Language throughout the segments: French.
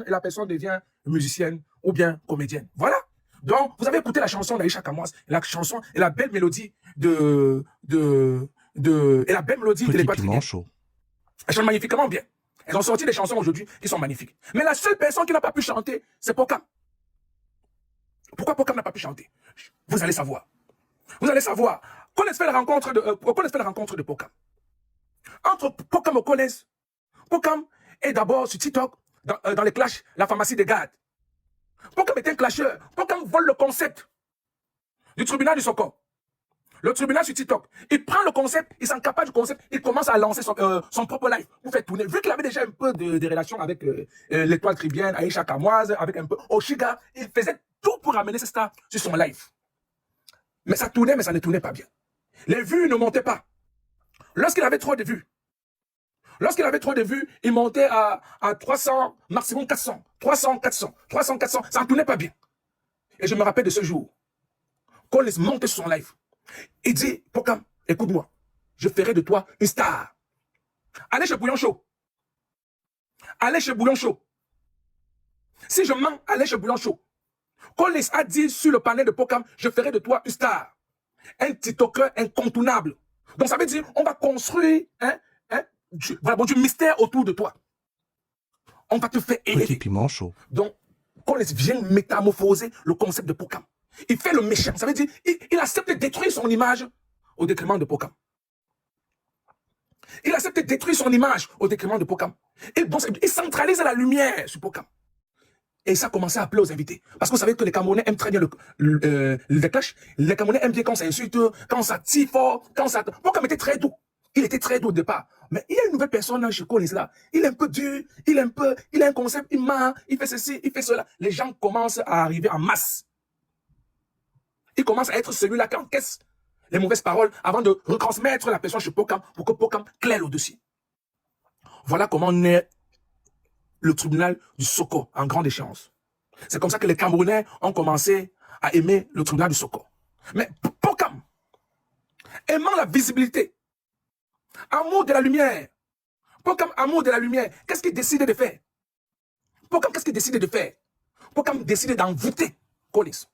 et la personne devient musicienne ou bien comédienne. Voilà. Donc, vous avez écouté la chanson d'Aïcha Kamoas, la chanson et la belle mélodie et la belle mélodie de l'Équatorien. Elles chantent magnifiquement bien. Elles ont sorti des chansons aujourd'hui qui sont magnifiques. Mais la seule personne qui n'a pas pu chanter, c'est Pokam. Pourquoi Pokam n'a pas pu chanter? Vous allez savoir. Vous allez savoir. Connaissez la rencontre de Pokam. Entre Pokam et Collins, Pokam est d'abord sur TikTok, dans les clashs, la pharmacie des gardes. Pokam est un clasheur. Pokam vole le concept du tribunal du Soko. Le tribunal sur TikTok. Il prend le concept, il s'encapare du concept, il commence à lancer son propre live pour faire tourner. Vu qu'il avait déjà un peu de relations avec l'étoile tribienne, Aïcha Kamoise, avec un peu Oshiga, il faisait tout pour ramener ces stars sur son live. Mais ça tournait, mais ça ne tournait pas bien. Les vues ne montaient pas. Lorsqu'il avait trop de vues, il montait à 300, maximum 400. 300, 400, 300, 400. Ça ne tournait pas bien. Et je me rappelle de ce jour. Collins montait sur son live. Il dit, Pokam, écoute-moi, je ferai de toi une star. Allez chez Bouillon Show. Allez chez Bouillon Show. Si je mens, allez chez Bouillon Show. Collins a dit sur le panel de Pokam, je ferai de toi une star. Un TikToker incontournable. Donc ça veut dire, on va construire du mystère autour de toi. On va te faire élever. Donc, Collins vient métamorphoser le concept de Pokam. Il fait le méchant. Ça veut dire, il accepte de détruire son image au détriment de Pokam. Il accepte de détruire son image au détriment de Pokam. Il centralise la lumière sur Pokam. Et ça a commencé à appeler aux invités. Parce que vous savez que les Camerounais aiment très bien le clash. Les Camerounais aiment bien quand ça insulte, quand ça tire fort, quand ça... Pokam était très doux. Il était très doux au départ. Mais il y a une nouvelle personne chez Collins là. Il est un peu dur, il a un concept, il ment, il fait ceci, il fait cela. Les gens commencent à arriver en masse. Il commence à être celui-là qui encaisse les mauvaises paroles avant de retransmettre la personne chez Pokam pour que Pokam claire le dossier. Voilà comment naît le tribunal du Soko en grande échéance. C'est comme ça que les Camerounais ont commencé à aimer le tribunal du Soko. Mais Pokam, aimant la visibilité, amour de la lumière, Pokam, amour de la lumière, qu'est-ce qu'il décide de faire? Pokam, qu'est-ce qu'il décide de faire? Pokam décide d'envoûter Collins.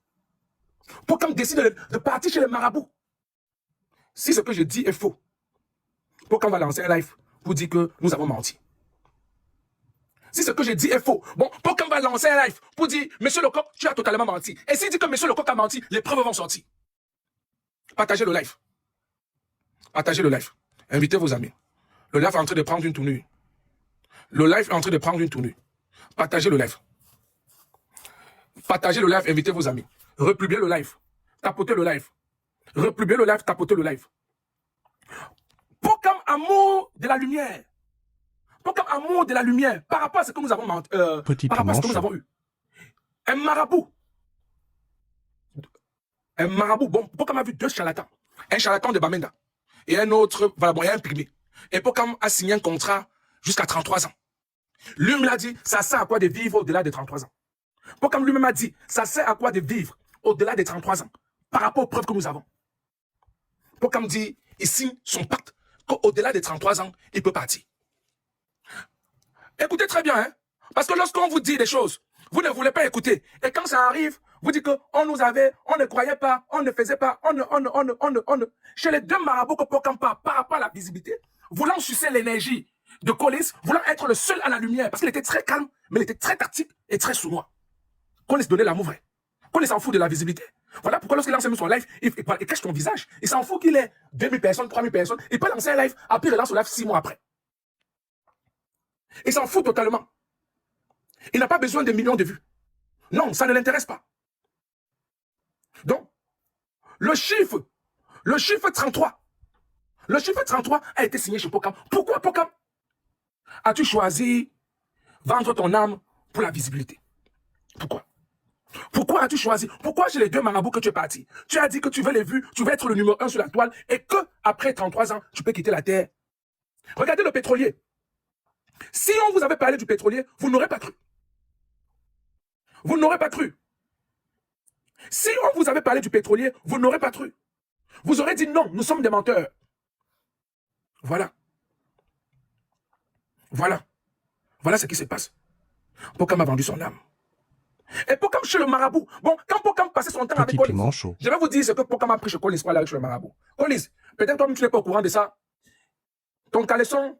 Pokam décide de partir chez les marabouts. Si ce que je dis est faux, Pokam va lancer un live pour dire que nous avons menti. Si ce que je dis est faux, bon, Pokam va lancer un live pour dire, Monsieur Lecoq, tu as totalement menti. Et s'il dit que Monsieur Lecoq a menti, les preuves vont sortir. Partagez le live. Partagez le live. Invitez vos amis. Le live est en train de prendre une tournure. Le live est en train de prendre une tournure. Partagez le live. Partagez le live, invitez vos amis. Republiez le live. Tapotez le live. Republiez le live, tapotez le live. Pokam, amour de la lumière. Pokam, amour de la lumière. Par rapport à ce que nous avons, par rapport à ce que nous avons eu. Un marabout. Bon, Pokam a vu deux charlatans. Un charlatan de Bamenda. Et un autre, voilà, bon, et un pygmée. Et Pokam a signé un contrat jusqu'à 33 ans. Lui me l'a dit, ça sert à quoi de vivre au-delà de 33 ans. Pokam lui-même a dit, ça sert à quoi de vivre au-delà des 33 ans, par rapport aux preuves que nous avons. Pokam dit, il signe son pacte, qu'au-delà des 33 ans, il peut partir. Écoutez très bien, hein, parce que lorsqu'on vous dit des choses, vous ne voulez pas écouter. Et quand ça arrive, vous dites qu'on nous avait, on ne croyait pas, on ne faisait pas, Chez les deux marabouts que Pokam part, par rapport à la visibilité, voulant sucer l'énergie de Collins, voulant être le seul à la lumière, parce qu'il était très calme, mais il était très tactique et très sournois. Collins donnait l'amour vrai. Collins s'en fout de la visibilité. Voilà pourquoi lorsqu'il lance son live, il cache ton visage. Il s'en fout qu'il ait 2000 personnes, 3000 personnes. Il peut lancer un live, après il relance son live 6 mois après. Il s'en fout totalement. Il n'a pas besoin de millions de vues. Non, ça ne l'intéresse pas. Donc, le chiffre 33, a été signé chez Pokam. Pourquoi Pokam? As-tu choisi vendre ton âme pour la visibilité? Pourquoi? Pourquoi as-tu choisi? Pourquoi chez les deux marabouts que tu es parti? Tu as dit que tu veux les vues, tu veux être le numéro 1 sur la toile et que après 33 ans, tu peux quitter la terre. Regardez le pétrolier. Si on vous avait parlé du pétrolier, vous n'aurez pas cru. Vous n'aurez pas cru. Si on vous avait parlé du pétrolier, vous n'aurez pas cru. Vous aurez dit non, nous sommes des menteurs. Voilà. Voilà. Voilà ce qui se passe. Pokam a vendu son âme. Et Pokam chez le marabout. Bon, quand Pokam passait son temps avec Collins, je vais vous dire ce que Pokam a pris chez Collins pour aller chez le marabout. Collins, peut-être toi-même tu n'es pas au courant de ça. Ton caleçon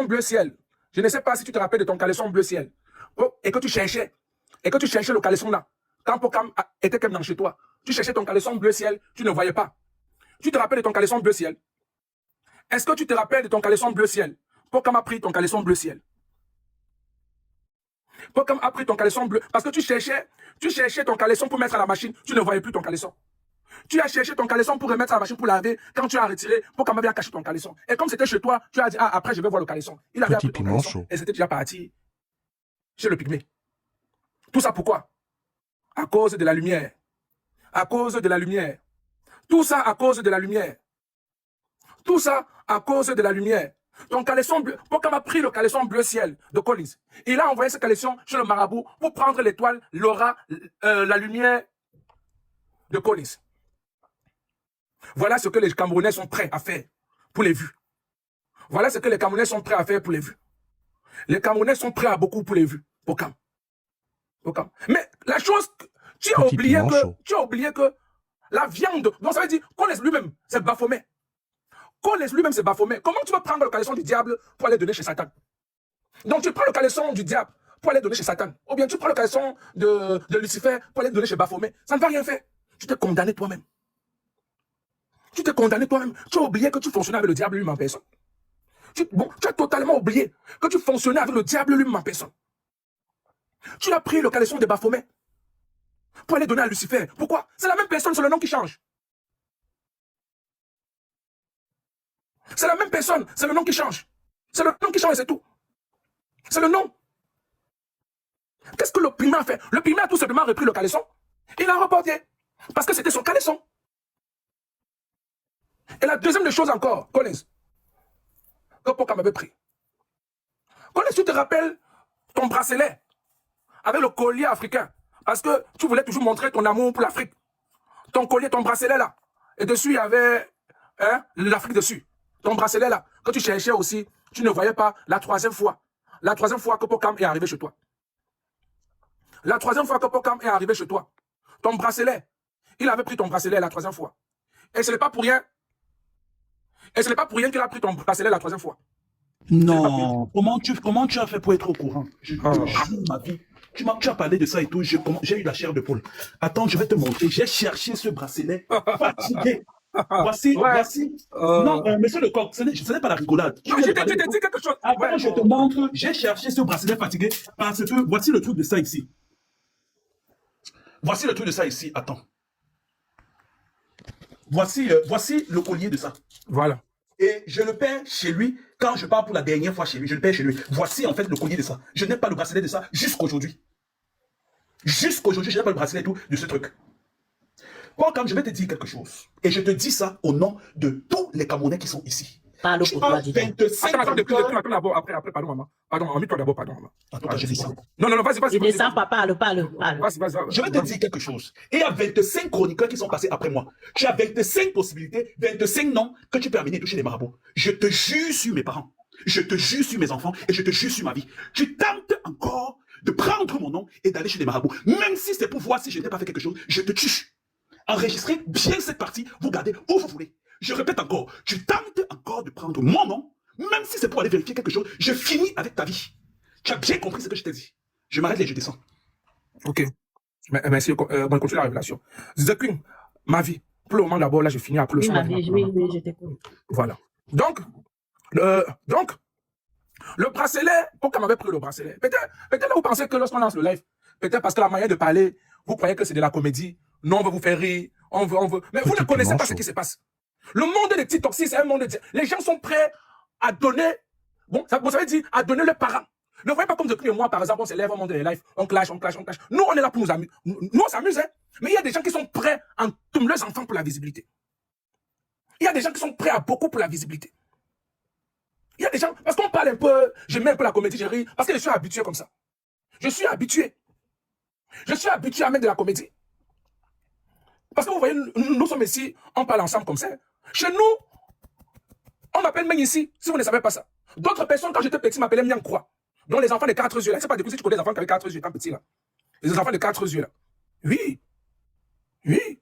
bleu ciel. Je ne sais pas si tu te rappelles de ton caleçon bleu ciel. Oh, et que tu cherchais le caleçon là. Quand Pokam était comme dans chez toi, tu cherchais ton caleçon bleu ciel, tu ne voyais pas. Tu te rappelles de ton caleçon bleu ciel? Est-ce que tu te rappelles de ton caleçon bleu ciel? Pokam a pris ton caleçon bleu ciel. Pokam a pris ton caleçon bleu parce que tu cherchais ton caleçon pour mettre à la machine, tu ne voyais plus ton caleçon. Tu as cherché ton caleçon pour remettre à la machine pour laver. Quand tu as retiré, Pokam avait caché ton caleçon. Et comme c'était chez toi, tu as dit, ah, après je vais voir le caleçon. Il avait pris ton caleçon et c'était déjà parti chez le pygmée. Tout ça pourquoi? À cause de la lumière. À cause de la lumière. Tout ça à cause de la lumière. Tout ça à cause de la lumière. Ton caleçon bleu, Pokam a pris le caleçon bleu ciel de Collins. Il a envoyé ce caleçon chez le marabout pour prendre l'étoile, l'aura, la lumière de Collins. Voilà ce que les Camerounais sont prêts à faire pour les vues. Voilà ce que les Camerounais sont prêts à faire pour les vues. Les Camerounais sont prêts à beaucoup pour les vues. Pokam. Pokam. Mais la chose, tu as oublié que la viande, donc ça veut dire Collins lui-même, c'est Baphomet. Collins lui-même, c'est Baphomet. Comment tu vas prendre le caleçon du diable pour aller donner chez Satan? Donc tu prends le caleçon du diable pour aller donner chez Satan. Ou bien tu prends le caleçon de Lucifer pour aller donner chez Baphomet. Ça ne va rien faire. Tu t'es condamné toi-même. Tu t'es condamné toi-même. Tu as oublié que tu fonctionnais avec le diable lui-même en personne. Tu as totalement oublié que tu fonctionnais avec le diable lui-même en personne. Tu as pris le caleçon de Baphomet pour aller donner à Lucifer. Pourquoi? C'est la même personne, c'est le nom qui change. C'est la même personne, c'est le nom qui change. C'est le nom qui change et c'est tout. C'est le nom. Qu'est-ce que le pygmée a fait? Le pygmée a tout simplement repris le caleçon. Il l'a reporté. Parce que c'était son caleçon. Et la deuxième des choses encore, Collins, que Pokam avait pris. Collins, tu te rappelles ton bracelet avec le collier africain. Parce que tu voulais toujours montrer ton amour pour l'Afrique. Ton collier, ton bracelet là. Et dessus, il y avait l'Afrique dessus. Ton bracelet là, que tu cherchais aussi, tu ne voyais pas la troisième fois. La troisième fois que Pokam est arrivé chez toi. La troisième fois que Pokam est arrivé chez toi. Ton bracelet, il avait pris ton bracelet la troisième fois. Et ce n'est pas pour rien. Et ce n'est pas pour rien qu'il a pris ton bracelet la troisième fois. Non, comment tu as fait pour être au courant? Je jure ma vie. Tu as parlé de ça et tout, j'ai eu la chair de poule. Attends, je vais te montrer. J'ai cherché ce bracelet fatigué. Voici. Non, monsieur le coq, ce n'est pas la rigolade. Je t'ai dit quelque chose. Après, je te montre, j'ai cherché ce bracelet fatigué parce que voici le truc de ça ici. Voici le truc de ça ici, attends. Voici le collier de ça. Voilà. Et je le perds chez lui quand je pars pour la dernière fois chez lui. Je le perds chez lui. Voici en fait le collier de ça. Je n'ai pas le bracelet de ça jusqu'aujourd'hui. Jusqu'aujourd'hui, je n'ai pas le bracelet et tout de ce truc. Bon, quand je vais te dire quelque chose, et je te dis ça au nom de tous les Camerounais qui sont ici. Parle pour toi, dis donc. Attends, d'abord, après, pardon, maman. Pardon, maman, toi d'abord, pardon, maman. Attends, je descends. Non, vas-y. Je descends, papa, parle. Vas-y. Je vais te dire quelque chose. Et il y a 25 chroniqueurs qui sont passés après moi. Tu as 25 possibilités, 25 noms que tu peux amener toucher les marabouts. Je te jure sur mes parents. Je te jure sur mes enfants et je te jure sur ma vie. Tu tentes encore de prendre mon nom et d'aller chez les marabouts. Même si c'est pour voir si je n'ai pas fait quelque chose, je te tue. Enregistrez bien cette partie, vous gardez où vous voulez. Je répète encore, tu tentes encore de prendre mon nom, même si c'est pour aller vérifier quelque chose, je finis avec ta vie. Tu as bien compris ce que je t'ai dit. Je m'arrête et je descends. Ok. Merci. On continue la révélation. The Queen, ma vie. Pour le moment d'abord, là, je finis après le soir. Oui, je t'écoute. Voilà. Donc, le bracelet, pourquoi m'avait pris le bracelet? Peut-être là, vous pensez que lorsqu'on lance le live, peut-être parce que la manière de parler, vous croyez que c'est de la comédie. Non, on veut vous faire rire. On veut. Mais vous ne connaissez pas ce qui se passe. Le monde des TikTok, c'est un monde de... Les gens sont prêts à donner... Bon, vous savez dire, à donner leurs parents. Ne voyez pas comme depuis moi, par exemple, on s'élève au monde des lives, on clash. Nous, on est là pour nous amuser. Nous, on s'amuse, hein. Mais il y a des gens qui sont prêts à entomber leurs enfants pour la visibilité. Il y a des gens qui sont prêts à beaucoup pour la visibilité. Il y a des gens... Parce qu'on parle un peu... J'aime un peu la comédie, je ris, parce que je suis habitué comme ça. Je suis habitué à mettre de la comédie. Parce que vous voyez, nous sommes ici, on parle ensemble comme ça. Chez nous, on m'appelle Meng ici, si vous ne savez pas ça. D'autres personnes, quand j'étais petit, m'appelaient Miankroix. Donc les enfants de 4 yeux, là, c'est pas depuis si tu connais les enfants qui avaient 4 yeux quand petit là. Les enfants de 4 yeux là. Oui. Oui.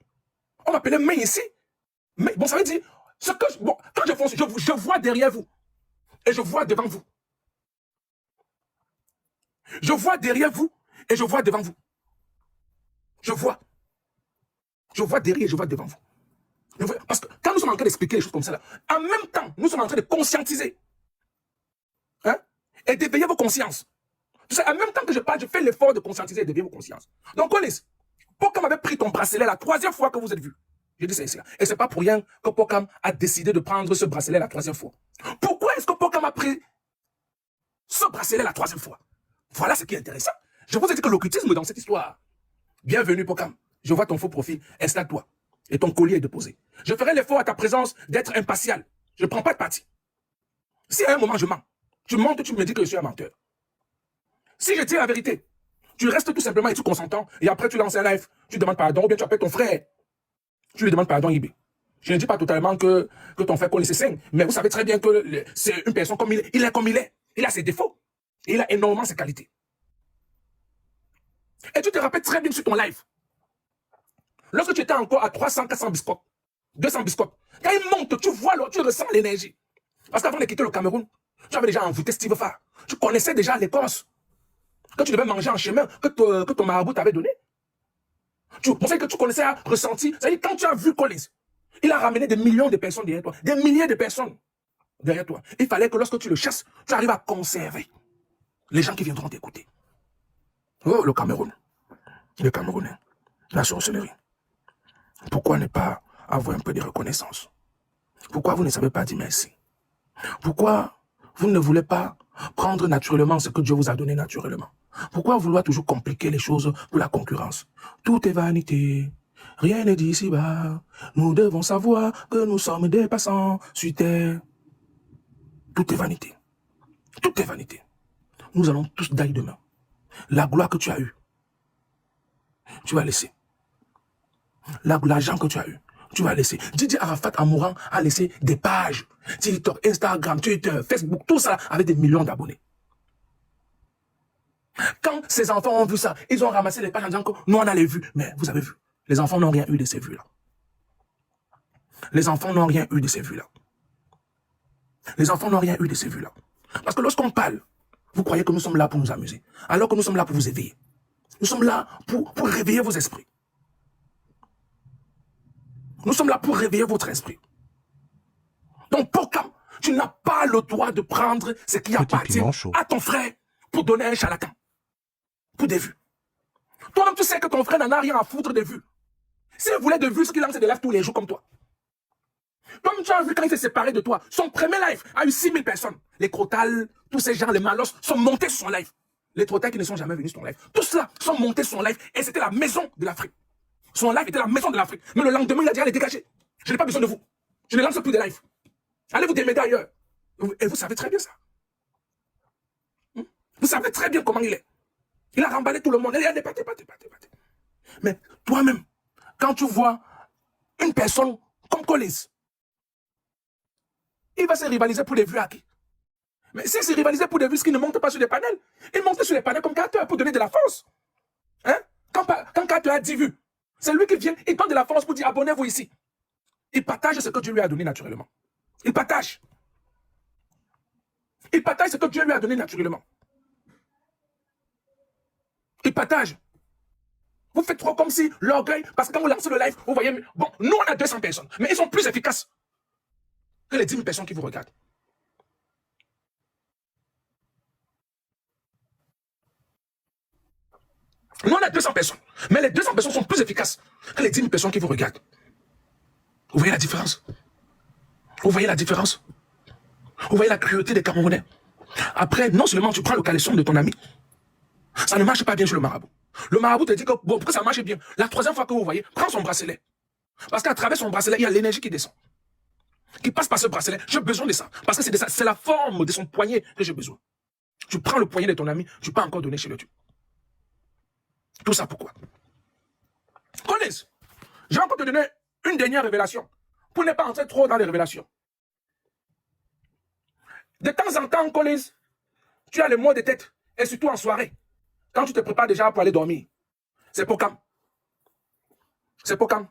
On m'appelait main ici. Mais bon, ça veut dire, ce que bon, quand je fonce, je vois derrière vous. Et je vois devant vous. Je vois derrière vous et je vois devant vous. Je vois. Je vois derrière et je vois devant vous. Parce que quand nous sommes en train d'expliquer les choses comme ça, là, en même temps, nous sommes en train de conscientiser. Hein, et d'éveiller vos consciences. Tu sais, en même temps que je parle, je fais l'effort de conscientiser et d'éveiller vos consciences. Donc, Colis, Pokam avait pris ton bracelet la 3e fois que vous êtes vus. Je dis ça ici. Et c'est pas pour rien que Pokam a décidé de prendre ce bracelet la 3e fois. Pourquoi est-ce que Pokam a pris ce bracelet la 3e fois? Voilà ce qui est intéressant. Je vous ai dit que l'occultisme dans cette histoire. Bienvenue, Pokam. Je vois ton faux profil. Installe-toi. Et ton collier est déposé. Je ferai l'effort à ta présence d'être impartial. Je ne prends pas de parti. Si à un moment je mens, tu montes, tu me dis que je suis un menteur. Si je dis la vérité, tu restes tout simplement et tu consentant, et après tu lances un live, tu demandes pardon, ou bien tu appelles ton frère, tu lui demandes pardon, Ibé. Je ne dis pas totalement que ton frère connaît ses signes, mais vous savez très bien que c'est une personne comme il est comme il est. Il a ses défauts, et il a énormément ses qualités. Et tu te rappelles très bien sur ton live, lorsque tu étais encore à 300, 400 biscottes, 200 biscottes, quand il monte, tu vois, tu ressens l'énergie. Parce qu'avant de quitter le Cameroun, tu avais déjà envoûté Steve Farr. Tu connaissais déjà l'Écosse. Que tu devais manger en chemin, que ton marabout t'avait donné. Tu pensais que tu connaissais un ressenti. C'est-à-dire, quand tu as vu Collins, il a ramené des millions de personnes derrière toi. Des milliers de personnes derrière toi. Il fallait que lorsque tu le chasses, tu arrives à conserver les gens qui viendront t'écouter. Oh, le Cameroun. Les Camerounais. La sorcellerie. Pourquoi ne pas avoir un peu de reconnaissance? Pourquoi vous ne savez pas dire merci? Pourquoi vous ne voulez pas prendre naturellement ce que Dieu vous a donné naturellement? Pourquoi vouloir toujours compliquer les choses pour la concurrence? Tout est vanité. Rien n'est dit ici-bas. Nous devons savoir que nous sommes des passants sur terre. Tout est vanité. Tout est vanité. Nous allons tous d'ailleurs demain. La gloire que tu as eue, tu vas laisser. L'argent que tu as eu, tu vas laisser. Didier Arafat, en mourant, a laissé des pages. TikTok, Instagram, Twitter, Facebook, tout ça, avec des millions d'abonnés. Quand ces enfants ont vu ça, ils ont ramassé les pages en disant que nous, on a les vues. Mais vous avez vu, les enfants n'ont rien eu de ces vues-là. Les enfants n'ont rien eu de ces vues-là. Les enfants n'ont rien eu de ces vues-là. Parce que lorsqu'on parle, vous croyez que nous sommes là pour nous amuser. Alors que nous sommes là pour vous éveiller. Nous sommes là pour réveiller vos esprits. Nous sommes là pour réveiller votre esprit. Donc, Pokam, tu n'as pas le droit de prendre ce qui appartient à ton frère pour donner un charlatan. Pour des vues. Toi-même, tu sais que ton frère n'en a rien à foutre des vues. S'il voulait de vues, ce qu'il lance des lives tous les jours comme toi. Comme tu as vu quand il s'est séparé de toi, son premier live a eu 6000 personnes. Les Crotal, tous ces gens, les Malos, sont montés sur son live. Les Trottins qui ne sont jamais venus sur ton live. Tous cela sont montés sur son live et c'était la maison de l'Afrique. Son live était la maison de l'Afrique. Mais le lendemain, il a dit, allez, dégagez. Je n'ai pas besoin de vous. Je ne lance plus de live. Allez vous démerder ailleurs. Et vous savez très bien ça. Vous savez très bien comment il est. Il a remballé tout le monde. Il a débatté. Mais toi-même, quand tu vois une personne comme Collins, il va se rivaliser pour les vues à qui? Mais s'il se rivalisait pour des vues qui ne montent pas sur les panels, il montait sur les panels comme Carter pour donner de la force. Hein? Quand Carter a 10 vues, c'est lui qui vient, il donne de la force pour dire abonnez-vous ici. Il partage ce que Dieu lui a donné naturellement. Il partage. Il partage ce que Dieu lui a donné naturellement. Il partage. Vous faites trop comme si l'orgueil, parce que quand vous lancez le live, vous voyez, bon, nous on a 200 personnes, mais ils sont plus efficaces que les 10 000 personnes qui vous regardent. Nous on a 200 personnes, mais les 200 personnes sont plus efficaces que les 10 000 personnes qui vous regardent. Vous voyez la différence? Vous voyez la différence? Vous voyez la cruauté des Camerounais? Après, non seulement tu prends le caleçon de ton ami, ça ne marche pas bien sur le marabout. Le marabout te dit que bon, pour que ça marche bien, la 3e fois que vous voyez, prends son bracelet. Parce qu'à travers son bracelet, il y a l'énergie qui descend. Qui passe par ce bracelet. J'ai besoin de ça. Parce que c'est de ça. C'est la forme de son poignet que j'ai besoin. Tu prends le poignet de ton ami, tu peux encore donner chez le Dieu. Tout ça pourquoi? Collins, je vais encore te donner une dernière révélation. Pour ne pas entrer trop dans les révélations. De temps en temps, Collins, tu as le mot de tête Et surtout en soirée, quand tu te prépares déjà pour aller dormir. C'est Pokam. C'est Pokam.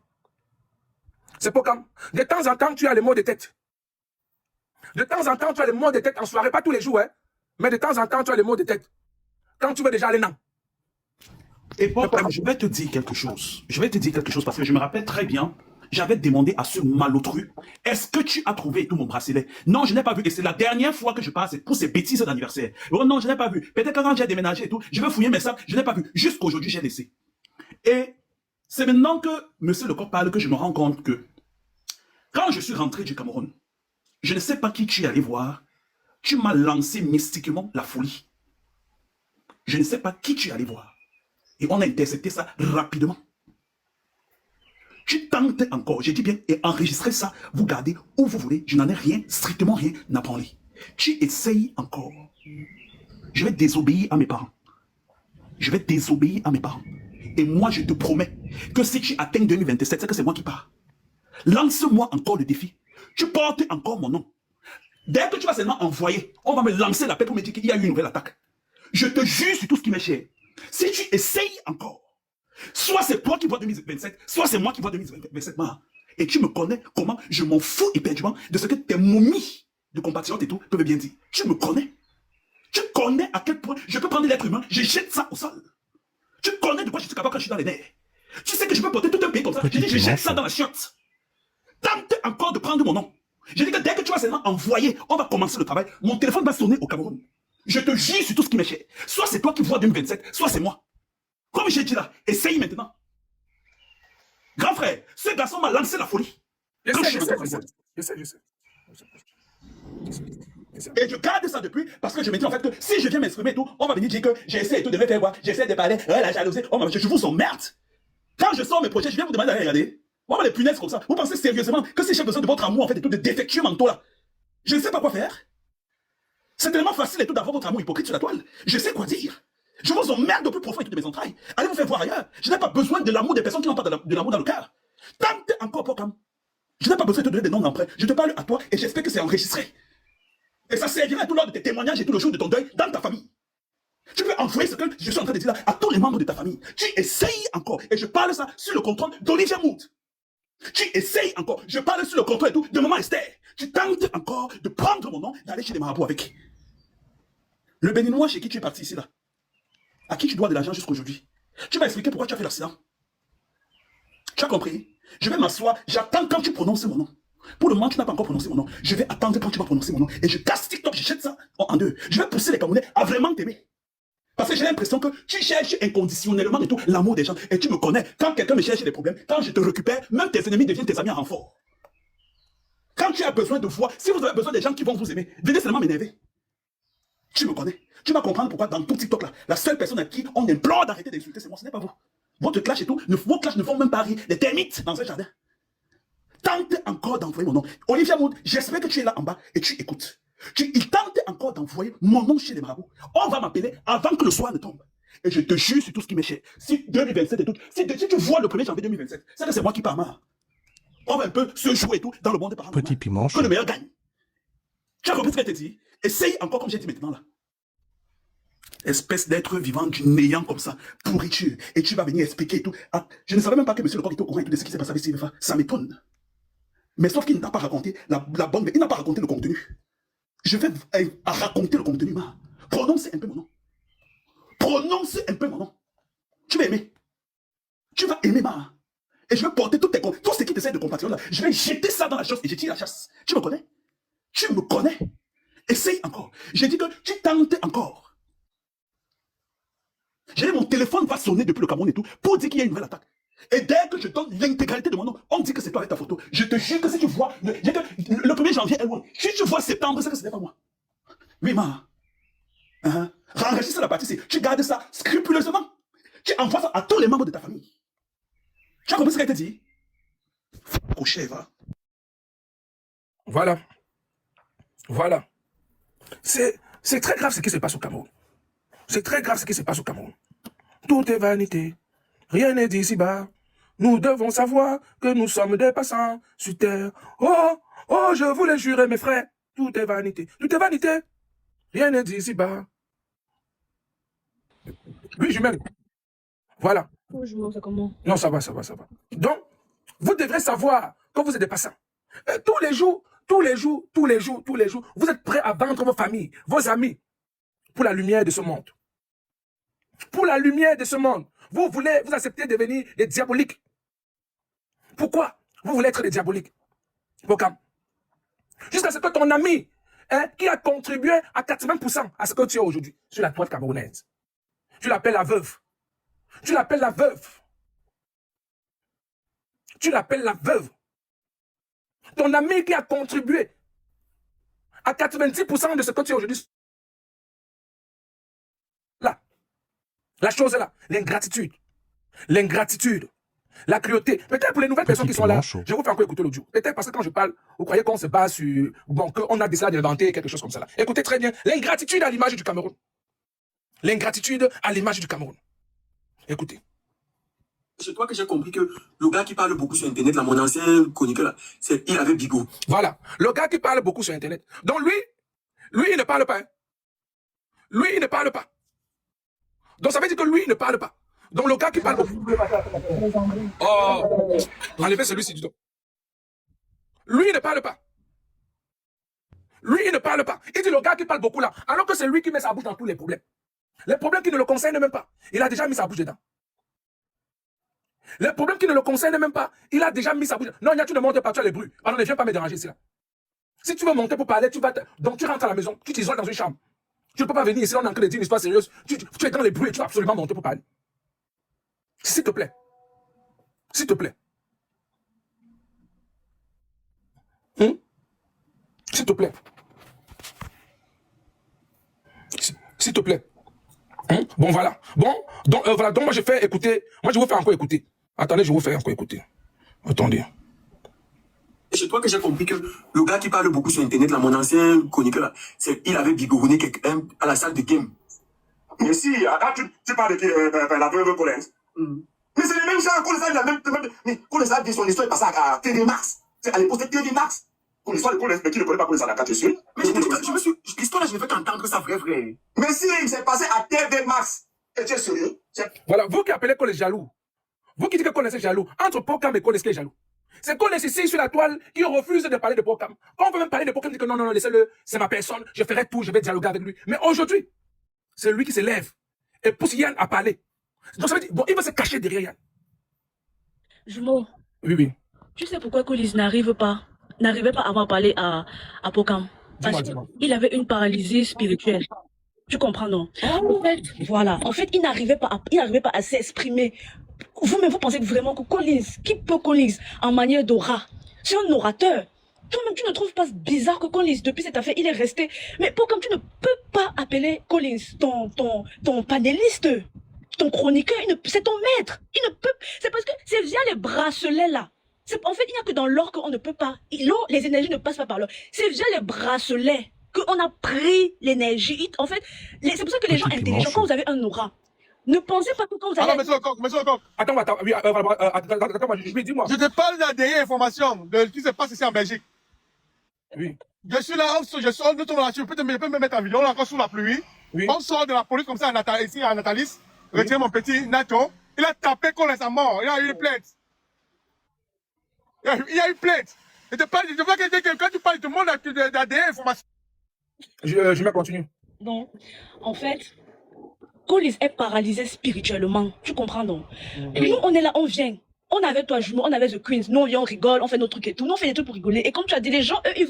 C'est Pokam. De temps en temps, tu as les maux de tête. De temps en temps, tu as les maux de tête en soirée. Pas tous les jours, hein. Mais de temps en temps, tu as les maux de tête. Quand tu veux déjà aller non. Et Pokam, je vais te dire quelque chose. Je vais te dire quelque chose parce que je me rappelle très bien. J'avais demandé à ce malotru, est-ce que tu as trouvé tout mon bracelet? Non, je n'ai pas vu. Et c'est la dernière fois que je passe pour ces bêtises d'anniversaire. Oh non, je n'ai pas vu. Peut-être que quand j'ai déménagé et tout, je vais fouiller mes sacs, je n'ai pas vu. Jusqu'aujourd'hui, j'ai laissé. Et c'est maintenant que Monsieur Lecoq parle que je me rends compte que quand je suis rentré du Cameroun, je ne sais pas qui tu es allé voir, tu m'as lancé mystiquement la folie. Je ne sais pas qui tu es allé voir. Et on a intercepté ça rapidement. Tu tentes encore, j'ai dit bien, et enregistrez ça, vous gardez où vous voulez, je n'en ai rien, strictement rien à parler. Tu essayes encore. Je vais désobéir à mes parents. Je vais désobéir à mes parents. Et moi, je te promets que si tu atteins 2027, c'est que c'est moi qui pars. Lance-moi encore le défi. Tu portes encore mon nom. Dès que tu vas seulement envoyer, on va me lancer la paix pour me dire qu'il y a eu une nouvelle attaque. Je te jure sur tout ce qui m'est cher. Si tu essayes encore, soit c'est toi qui vois 2027, soit c'est moi qui vois 2027. Et tu me connais comment je m'en fous éperdument de ce que tes momies de compatriotes et tout peuvent bien dire. Tu me connais. Tu connais à quel point je peux prendre l'être humain, je jette ça au sol. Tu connais de quoi je suis capable quand je suis dans les nerfs. Tu sais que je peux porter tout un pays comme ça. J'ai dit, je jette ça dans la chiotte. Tente encore de prendre mon nom. J'ai dit que dès que tu vas seulement envoyer, on va commencer le travail. Mon téléphone va sonner au Cameroun. Je te jure sur tout ce qui m'est cher. Soit c'est toi qui vois 2027, soit c'est moi. Comme j'ai dit là, essaye maintenant. Grand frère, ce garçon m'a lancé la folie. Je sais. Et je garde ça depuis parce que je me dis en fait que si je viens m'exprimer et tout, on va venir dire que j'essaie tout de me faire voir, j'essaie de parler, la jalousie, je vous emmerde. Quand je sors mes projets, je viens vous demander d'aller regarder. On va les punaises comme ça. Vous pensez sérieusement que si j'ai besoin de votre amour en fait et tout de défectueux mentaux là, je ne sais pas quoi faire. C'est tellement facile et tout d'avoir votre amour hypocrite sur la toile. Je sais quoi dire. Je vous emmerde au plus profond et tout de mes entrailles. Allez vous faire voir ailleurs. Je n'ai pas besoin de l'amour des personnes qui n'ont pas de l'amour dans le cœur. Tente encore, Pokam. Je n'ai pas besoin de te donner des noms d'emprunt. Je te parle à toi et j'espère que c'est enregistré. Et ça servira tout lors de tes témoignages et tout le jour de ton deuil dans ta famille. Tu peux envoyer ce que je suis en train de dire là à tous les membres de ta famille. Tu essayes encore. Et je parle ça sur le contrôle d'Olivia Mood. Tu essayes encore. Je parle sur le contrôle et tout de Maman Esther. Tu tentes encore de prendre mon nom, d'aller chez les marabouts avec. Le béninois chez qui tu es parti ici là, à qui tu dois de l'argent jusqu'aujourd'hui. Tu vas expliquer pourquoi tu as fait l'accident. Tu as compris? Je vais m'asseoir, j'attends quand tu prononces mon nom. Pour le moment, tu n'as pas encore prononcé mon nom. Je vais attendre quand tu vas prononcer mon nom. Et je casse TikTok, je jette ça en deux. Je vais pousser les Camerounais à vraiment t'aimer. Parce que j'ai l'impression que tu cherches inconditionnellement et tout l'amour des gens. Et tu me connais. Quand quelqu'un me cherche des problèmes, quand je te récupère, même tes ennemis deviennent tes amis en renfort. Quand tu as besoin de voir, si vous avez besoin des gens qui vont vous aimer, venez seulement m'énerver. Tu me connais. Tu vas comprendre pourquoi dans tout TikTok là, la seule personne à qui on implore d'arrêter d'insulter, c'est moi, ce n'est pas vous. Votre clash et tout, vos clashs ne font même pas rire les termites dans un jardin. Tente encore d'envoyer mon nom. Olivia Mood, j'espère que tu es là en bas et tu écoutes. Il tente encore d'envoyer mon nom chez les marabouts. On va m'appeler avant que le soir ne tombe. Et je te jure sur tout ce qui m'est cher. Si 2027 et tout, si tu vois le 1er janvier 2027, c'est que c'est moi qui pars mal. On va un peu se jouer et tout dans le monde des parents. Petit piment. Que le meilleur gagne. Tu as compris ce que je t'ai dit? Essaye encore comme j'ai dit maintenant là. Espèce d'être vivant du néant comme ça, pourriture. Et tu vas venir expliquer et tout. Ah, je ne savais même pas que monsieur Lecoq était au courant et tout de ce qui s'est passé avec Sylvain. Ça m'étonne. Mais sauf qu'il n'a pas raconté la bonne... Il n'a pas raconté le contenu. Je vais raconter le contenu, ma. Prononce un peu mon nom. Prononce un peu mon nom. Tu vas aimer. Tu vas aimer, ma. Et je vais porter tout ce qui t'essaie de compatriotes là. Je vais jeter ça dans la chasse et je tire la chasse. Tu me connais? Tu me connais? Essaye encore. J'ai dit que tu tentes encore. J'ai dit mon téléphone va sonner depuis le Cameroun et tout pour dire qu'il y a une nouvelle attaque. Et dès que je donne l'intégralité de mon nom, on dit que c'est toi avec ta photo. Je te jure que si tu vois, le 1er janvier est loin. Si tu vois septembre, c'est que ce n'est pas moi. Oui, ma. Enregistre la partie, tu gardes ça scrupuleusement. Tu envoies ça à tous les membres de ta famille. Tu as compris ce qu'elle t'a dit? Coucher, va. Voilà. Voilà. C'est très grave ce qui se passe au Cameroun. C'est très grave ce qui se passe au Cameroun. Tout est vanité. Rien n'est dit ici-bas. Nous devons savoir que nous sommes des passants sur terre. Oh, oh, je vous le jure, mes frères. Tout est vanité. Tout est vanité. Rien n'est dit ici-bas. Oui, jumelle. Voilà. Oh, Jumeau, c'est comment? Non, ça va, ça va, ça va. Donc, vous devrez savoir que vous êtes des passants. Tous les jours, tous les jours, tous les jours, tous les jours, vous êtes prêts à vendre vos familles, vos amis, pour la lumière de ce monde. Pour la lumière de ce monde. Vous voulez, vous acceptez de devenir des diaboliques. Pourquoi vous voulez être des diaboliques? Bokam. Jusqu'à ce que ton ami, qui a contribué à 80% à ce que tu es aujourd'hui, sur la toile camerounaise, tu l'appelles la veuve. Tu l'appelles la veuve. Tu l'appelles la veuve. Ton ami qui a contribué à 90% de ce que tu es aujourd'hui. Là. La chose est là. L'ingratitude. L'ingratitude. La cruauté. Peut-être pour les nouvelles personnes qui sont là, je vous fais encore écouter l'audio. Peut-être parce que quand je parle, vous croyez qu'on se base sur... Bon, qu'on a décidé d'inventer quelque chose comme ça là. Écoutez très bien. L'ingratitude à l'image du Cameroun. L'ingratitude à l'image du Cameroun. Écoutez. C'est toi que j'ai compris que le gars qui parle beaucoup sur Internet, là, mon ancien chroniqueur, là, il avait Bigot. Voilà. Le gars qui parle beaucoup sur Internet. Donc lui, il ne parle pas. Hein. Lui, il ne parle pas. Donc ça veut dire que lui, il ne parle pas. Donc le gars qui parle beaucoup. Oh, enlevez celui-ci du dos. Lui, il ne parle pas. Lui, il ne parle pas. Il dit le gars qui parle beaucoup là. Alors que c'est lui qui met sa bouche dans tous les problèmes. Les problèmes qui ne le concernent même pas. Il a déjà mis sa bouche dedans. Les problèmes qui ne le concernent même pas, il a déjà mis sa bouche. Non, tu ne montes pas, tu as les bruits. Alors ne viens pas me déranger ici là. Si tu veux monter pour parler, donc tu rentres à la maison, tu t'isoles dans une chambre. Tu ne peux pas venir ici, on est en train de dire une histoire sérieuse. Tu es dans les bruits et tu vas absolument monter pour parler. S'il te plaît. S'il te plaît. S'il te plaît. S'il te plaît. Bon, voilà. Bon, donc, voilà. Donc, moi, je fais écouter. Moi, je vous fais encore écouter. Attendez, je vous fais encore écouter. Attendez. C'est toi que j'ai compris que le gars qui parle beaucoup sur Internet, là, mon ancien chroniqueur, là, il avait bigouronné quelqu'un à la salle de game. Mais si, quand tu parles de la veuve Collins. Mais c'est les mêmes gens, Collins a dit son histoire est passée à TV Max. À l'époque, c'était TV Max. Pour l'histoire de Collins, mais qui ne connaît pas Collins à la carte dessus. Mais l'histoire là, je ne fais qu'entendre ça vrai. Mais si, il s'est passé à TV Max. Et tu es sérieux? Voilà, vous qui appelez Collins jaloux. Vous qui dites que Collins est jaloux. Entre Pocam et Collins qui est jaloux. C'est Collins ici sur la toile qui refuse de parler de Pocam. Quand on veut même parler de Pocam, il dit que non, laissez-le, c'est ma personne, je ferai tout, je vais dialoguer avec lui. Mais aujourd'hui, c'est lui qui se lève et pousse Yann à parler. Donc ça veut dire, bon, il va se cacher derrière Yann. Jumeau. Oui. Tu sais pourquoi Collins n'arrivait pas avant à parler à Pocam? Parce qu'il avait une paralysie spirituelle. Tu comprends, non? En fait, voilà. En fait, il n'arrivait pas à s'exprimer. Vous-même, vous pensez vraiment que Collins, en manière d'aura, c'est un orateur. Toi-même, tu ne trouves pas bizarre que Collins, depuis cette affaire, il est resté. Mais Pocam, tu ne peux pas appeler Collins ton panéliste, ton chroniqueur, c'est ton maître. Il ne peut. C'est parce que c'est via les bracelets là. En fait, il n'y a que dans l'or qu'on ne peut pas. L'or, les énergies ne passent pas par l'or. C'est via les bracelets qu'on a pris l'énergie. En fait, c'est pour ça que les gens intelligents, quand vous avez un aura, ne pensez pas que quand vous avez... Alors, monsieur Lecoq. Attends, oui, attends, dis-moi. Je te parle de la dernière information de ce qui se passe ici en Belgique. Oui. Je suis là, nous sommes là, je peux me mettre en vidéo, on est encore sous la pluie. Oui. On sort de la police comme ça ici à Natalis. Retiens mon petit Nato. Il a tapé Collins à mort. Il a eu une plainte. Il y a eu plainte. Je te parle, je vois que quand tu parles, tout le monde a la dernière information. Je vais continuer. Donc, en fait, Collins est paralysé spirituellement. Tu comprends donc? Et nous, on est là, on vient. On avait toi, Jumeau, on avait The Queens. Nous, on vient, on rigole, on fait nos trucs et tout. Nous, on fait des trucs pour rigoler. Et comme tu as dit, les gens, eux, ils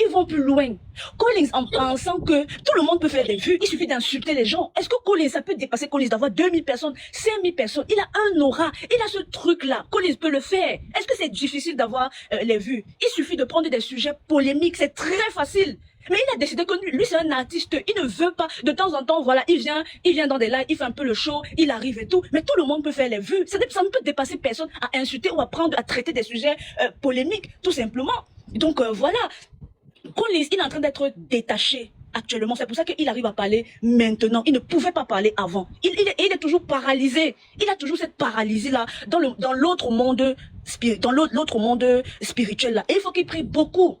vont plus loin. Collins, en pensant que tout le monde peut faire des vues, il suffit d'insulter les gens. Est-ce que Collins, ça peut dépasser Collins d'avoir 2000 personnes, 5000 personnes? Il a un aura. Il a ce truc-là. Collins peut le faire. Est-ce que c'est difficile d'avoir les vues? Il suffit de prendre des sujets polémiques. C'est très facile. Mais il a décidé que lui c'est un artiste, il ne veut pas, de temps en temps, voilà, il vient dans des lives, il fait un peu le show, il arrive et tout, mais tout le monde peut faire les vues, ça ne peut dépasser personne à insulter ou à traiter des sujets polémiques, tout simplement. Donc voilà, Collins, il est en train d'être détaché actuellement, c'est pour ça qu'il arrive à parler maintenant, il ne pouvait pas parler avant, il est toujours paralysé, il a toujours cette paralysie-là dans l'autre monde, l'autre monde spirituel là, et il faut qu'il prie beaucoup.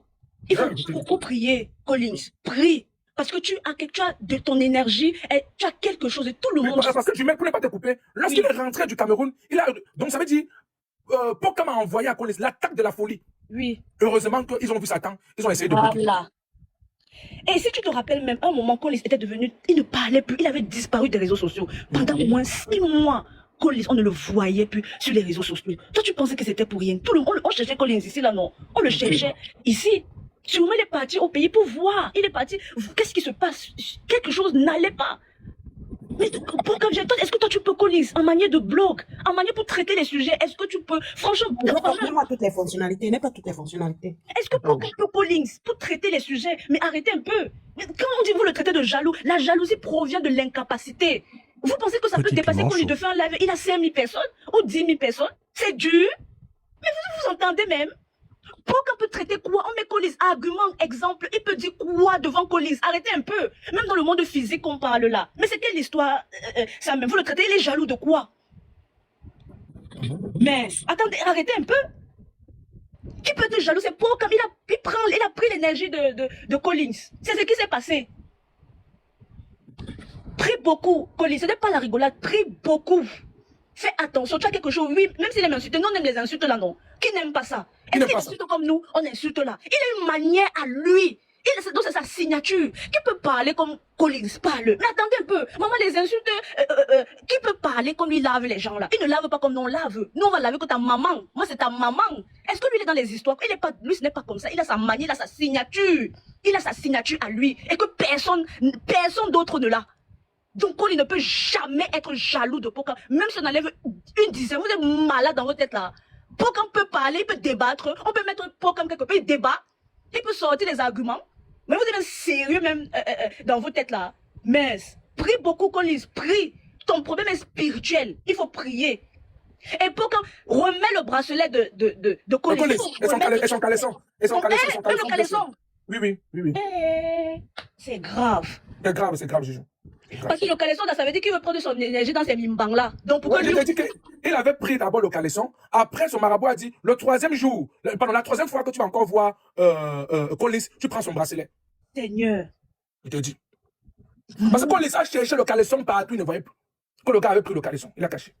Il faut beaucoup prier, Collins. Prie. Parce que tu as de ton énergie, et tu as quelque chose et tout le monde... Parce que Jumel, pour ne pas te couper, lorsqu'il est rentré du Cameroun, donc ça veut dire, Pokam a envoyé à Colis l'attaque de la folie. Oui. Heureusement qu'ils ont vu Satan, ils ont essayé de bloquer. Voilà. Et si tu te rappelles même, à un moment, Colis était devenu... Il ne parlait plus, il avait disparu des réseaux sociaux. Pendant au moins 6 mois, Colis, on ne le voyait plus sur les réseaux sociaux. Toi, tu pensais que c'était pour rien. Tout le monde, on cherchait Colis ici, là, non. On le cherchait ici. Sûrement, il est parti au pays pour voir. Il est parti. Qu'est-ce qui se passe? Quelque chose n'allait pas. Mais est-ce que toi, tu peux Colis en manière de blog, en manière pour traiter les sujets? Est-ce que tu peux, franchement, pas toutes les fonctionnalités, n'est pas toutes les fonctionnalités. est-ce que pour Colis, pour traiter les sujets, mais arrêtez un peu. Mais quand on dit vous le traitez de jaloux, la jalousie provient de l'incapacité. Vous pensez que ça peut dépasser Colis de faire un live? Il a 5 000 personnes ou 10 000 personnes. C'est dur. Mais vous entendez même? Pourquoi peut traiter quoi? On met Colis, argument, exemple, il peut dire quoi devant Colis? Arrêtez un peu. Même dans le monde physique qu'on parle là. Mais c'est quelle histoire? Ça même, vous le traitez, il est jaloux de quoi? Mais, attendez, arrêtez un peu. Qui peut être jaloux? C'est pour comme il a pris l'énergie de Collins. C'est ce qui s'est passé. Prie beaucoup, Collins. Ce n'est pas la rigolade. Prie beaucoup. Fais attention, tu as quelque chose, oui, même s'il aime insulter, nous on aime les insultes là, non? Qui n'aime pas ça? Est-ce qu'il insulte comme nous? On insulte là. Il a une manière à lui. Donc c'est sa signature. Qui peut parler comme Collins parle? Mais attendez un peu. Maman, les insultes, qui peut parler comme il lave les gens là? Il ne lave pas comme nous on lave. Nous on va laver que ta maman. Moi c'est ta maman. Est-ce que lui il est dans les histoires? Lui ce n'est pas comme ça. Il a sa manière, il a sa signature. Il a sa signature à lui. Et que personne d'autre ne l'a. Donc, il ne peut jamais être jaloux de Pokam. Même si on enlève une dizaine, vous êtes malade dans votre tête là. Pokam peut parler, il peut débattre. On peut mettre Pokam quelque part, il débat. Il peut sortir des arguments. Mais vous êtes sérieux même dans votre tête là. Mais, prie beaucoup, Collins, prie. Ton problème est spirituel. Il faut prier. Et Pokam, remets le bracelet de Collins. Et son caleçon. Même le caleçon. Oui. C'est grave. C'est grave, Juju. Parce que le caleçon, ça veut dire qu'il veut prendre son énergie dans ces mimbangs là. Donc pourquoi je te dis qu'il avait pris d'abord le caleçon. Après, son marabout a dit, le troisième jour, pendant la troisième fois que tu vas encore voir Collins, tu prends son bracelet. Seigneur. Je te dis. Parce que Collins a cherché le caleçon partout, il ne voyait plus. Quand le gars avait pris le caleçon, il a caché.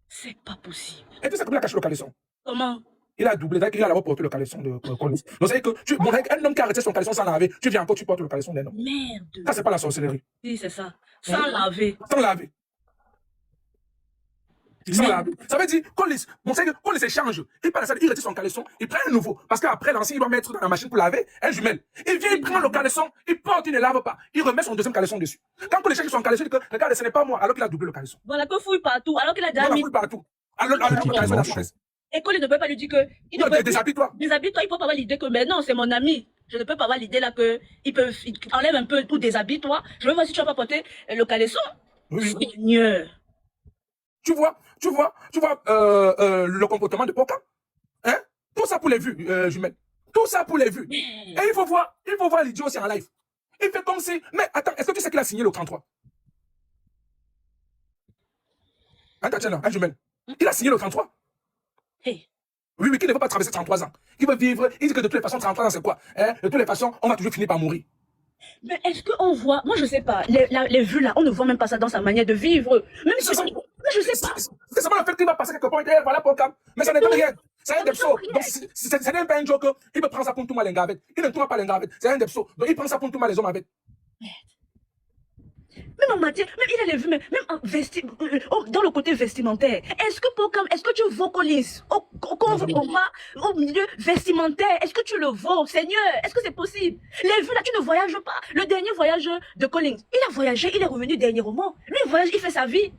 C'est pas possible. Et tu sais comment il a caché le caleçon? Comment? Il a doublé, il a d'abord porté le caleçon de Collins. Donc c'est que un homme qui a arrêté son caleçon sans laver, tu viens encore, tu portes le caleçon d'un homme. Merde. Ça, c'est pas la sorcellerie. Si, c'est ça. Sans laver. Sans laver. Sans laver. Ça veut dire, Collins échange. Il part à ça, il retire son caleçon, il prend un nouveau. Parce qu'après, l'ancien, il doit mettre dans la machine pour laver un jumelle. Il vient, il prend le caleçon, il porte, il ne lave pas. Il remet son deuxième caleçon dessus. Quand Collins cherche son caleçon, il dit que, regarde, ce n'est pas moi, alors qu'il a doublé le caleçon. Voilà, que fouille partout, alors qu'il a déjà mis. Fouille partout. Alors le caleçon est la et Collins ne peut pas lui dire que... Non, déshabille-toi. Déshabille-toi, il ne peut pas avoir l'idée que, mais non, c'est mon ami. Je ne peux pas avoir l'idée là que il enlève un peu tout, déshabille-toi. Je veux voir si tu vas pas porter le caleçon. Oui. Seigneur. Tu vois le comportement de Pokam? Hein? Tout ça pour les vues, jumelles. Tout ça pour les vues. Et il faut voir l'idiot aussi en live. Il fait comme si... Mais attends, est-ce que tu sais qu'il a signé le 33? Attends, tiens là, un jumelle. Il a signé le 33. Hey. Oui, qui ne veut pas traverser 33 ans. Qui veut vivre, il dit que de toutes les façons, 33 ans, c'est quoi? Hein? De toutes les façons, on va toujours finir par mourir. Mais est-ce qu'on voit, moi je sais pas, les vues là, on ne voit même pas ça dans sa manière de vivre. Même si mais je sais pas. C'est seulement le fait qu'il va passer quelque part, il dit, voilà Pokam. Mais ça n'est rien. C'est un depso. Donc, c'est même pas un joke. Il peut prendre ça pour tout mal l'engravette. Il ne tourne pas l'engravette. C'est un depso. Donc, il prend ça pour tout mal les hommes avec. Même en matière, même il a les vues, même dans le côté vestimentaire. Est-ce que Pokam, est-ce que tu vocalises au milieu vestimentaire? Est-ce que tu le vaux, Seigneur? Est-ce que c'est possible? Les vues là, tu ne voyages pas. Le dernier voyage de Collins, il a voyagé, il est revenu dernièrement. Lui, il voyage, il fait sa vie.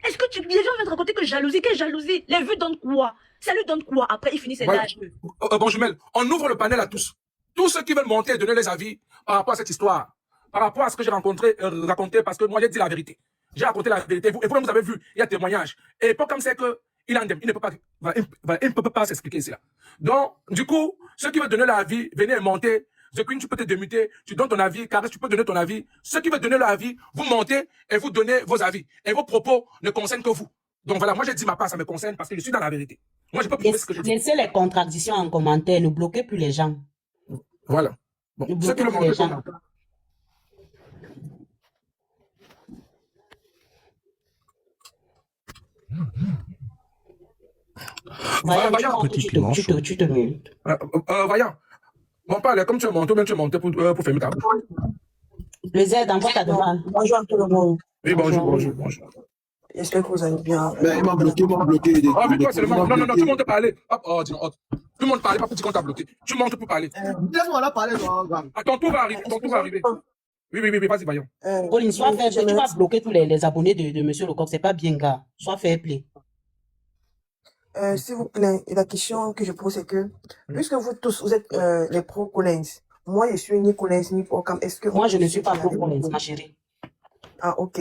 Est-ce que les gens viennent te raconter que jalousie? Quelle jalousie? Les vues donnent quoi? Ça lui donne quoi? Après, il finit ses âges. Bon, jumelle, on ouvre le panel à tous. Tous ceux qui veulent monter et donner les avis par rapport à cette histoire. Par rapport à ce que j'ai raconté, parce que moi j'ai dit la vérité. J'ai raconté la vérité. Et vous-même, vous avez vu, il y a témoignage. Et Pokam sait qu'il est indemne. Il ne peut pas s'expliquer ici là. Donc, du coup, ceux qui veulent donner leur avis, venez monter. The Queen, tu peux te démuter, tu donnes ton avis, Caris, tu peux donner ton avis. Ceux qui veulent donner leur avis, vous montez et vous donnez vos avis. Et vos propos ne concernent que vous. Donc voilà, moi j'ai dit ma part, ça me concerne parce que je suis dans la vérité. Moi je peux prouver ce que je dis. Laissez les contradictions en commentaire, ne bloquez plus les gens. Voilà. Bon, ceux qui veulent monter, Vaillant, tu Vaillant, montes, Petit piment chaud. tu te montes. Vaillant. Bon, parle, comme tu es monté, même tu es monté pour fermer ta bouche. Le Z, envoie ta demande. Bonjour à tout le monde. Oui, bonjour. J'espère que vous allez bien. Mais il m'a bloqué. Ah, mais toi, c'est le moment. Non, tout le monde peut parler. Hop, oh, dis donc. Tout le monde parle, pas petit qu'on t'a bloqué. Tu montes pour parler. Laisse-moi là parler, non. Ah, ton tour va arriver. Oui, vas-y, Vaillant. Pauline, sois fair play. Tu j'aimerais- vas bloquer tous les abonnés de Monsieur Lecoq. C'est pas bien, gars. Sois fair play. S'il vous plaît, et la question que je pose, c'est que, puisque vous tous, vous êtes les pro-Collins, moi, je suis ni Collins ni Procam, est-ce que... Moi, je ne suis pas pro Collins, ma chérie. Ah, ok.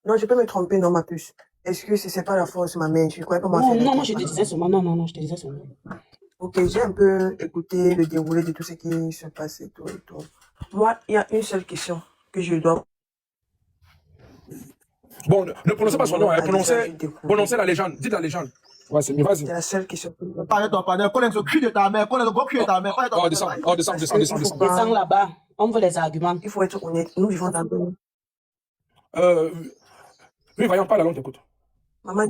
Non, je peux me tromper, non, ma puce. Est-ce que c'est pas la force, ma main? Je crois pas moi Non, faire non, des moi, je te trucs. disais seulement. Non, je te disais seulement. Ok, j'ai un peu écouté le déroulé de tout ce qui se passe et tout et tout. Moi, il y a une seule question que je dois Bon, ne prononcez pas son nom, hein. à découvrir. Prononcez la légende. Dites la légende. Ouais, c'est mieux, vas-y. C'est la seule question que je dois. Parle ton partenaire, connais le cul de ta mère, connais le gros cul de ta mère. Oh, descends. Descends là-bas. On veut les arguments. Il faut être honnête. Nous vivons dans un... Oui, Vaillant, parle, alors on t'écoute. Maman,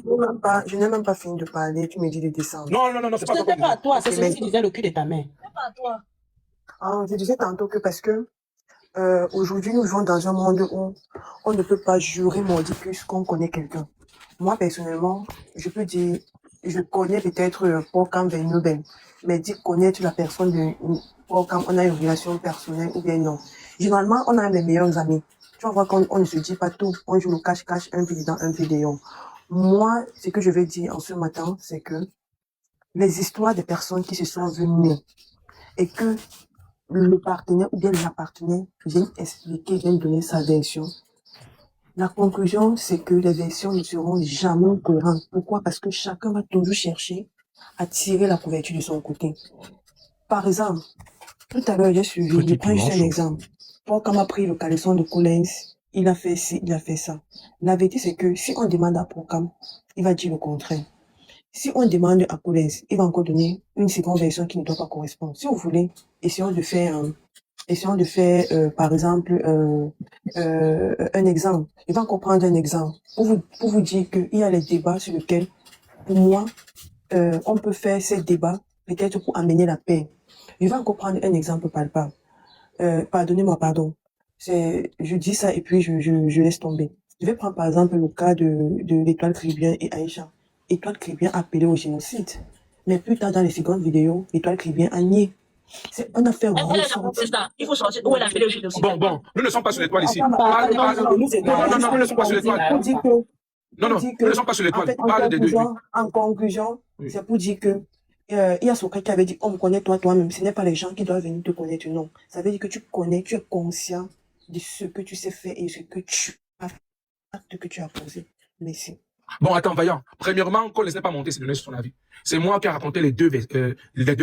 je n'ai même pas fini de parler. Tu me dis de descendre. Non, c'est Ce pas toi. n'était pas à toi, c'est Ok, celui mais- qui disait le cul de ta mère. Pas à toi. Ah, je disais tantôt que parce que aujourd'hui, nous vivons dans un monde où on ne peut pas jurer mordicus qu'on connaît quelqu'un. Moi, personnellement, je peux dire, je connais peut-être Procam Venubel, mais dire connaître la personne de Procam, on a une relation personnelle ou bien non. Généralement, on a les meilleurs amis. Tu vas voir qu'on ne se dit pas tout. On joue le cache-cache, un pied dedans, un pied dehors. Moi, ce que je vais dire en ce matin, c'est que les histoires des personnes qui se sont venues et que le partenaire ou bien la partenaire vient expliquer, vient donner sa version. La conclusion, c'est que les versions ne seront jamais cohérentes. Pourquoi? Parce que chacun va toujours chercher à tirer la couverture de son côté. Par exemple, tout à l'heure, j'ai suivi, je Petit prends juste piment un chaud. exemple. Paul, quand a pris le caleçon de Collins, il a fait ci, il a fait ça. La vérité, c'est que si on demande à Procam, il va dire le contraire. Si on demande à Collins, il va encore donner une seconde version qui ne doit pas correspondre. Si vous voulez, essayons de faire, par exemple, un exemple. Il va encore prendre un exemple pour vous dire qu'il y a les débats sur lesquels, pour moi, on peut faire ces débats peut-être pour amener la paix. Je vais encore prendre un exemple palpable. Pardonnez-moi, pardon. Je dis ça et puis je laisse tomber. Je vais prendre par exemple le cas de l'Étoile Caribéen et Aïcha. L'Étoile Caribéen a appelé au génocide. Mais plus tard dans les secondes vidéos, l'Étoile Caribéen a nié. On a fait ressortir. Il faut sortir. Où est la vidéo aussi? Bon, nous ne sommes pas sur l'étoile ici. Attends, Parle. non, Non, nous ne sommes pas sur l'étoile. Pour dire que, Non, nous ne sommes pas sur en l'étoile. fait, Parle des deux. en conclusion, Oui. c'est pour dire que il y a Socrate qui avait dit, on me connaît toi-même. Ce n'est pas les gens qui doivent venir te connaître, non. Ça veut dire que tu connais, tu es conscient de ce que tu sais faire et ce que tu as fait, l'acte que tu as posé. Merci. Bon, attends, Vaillant. Premièrement, Collins n'est pas monté, c'est donné son avis. C'est moi qui ai raconté les deux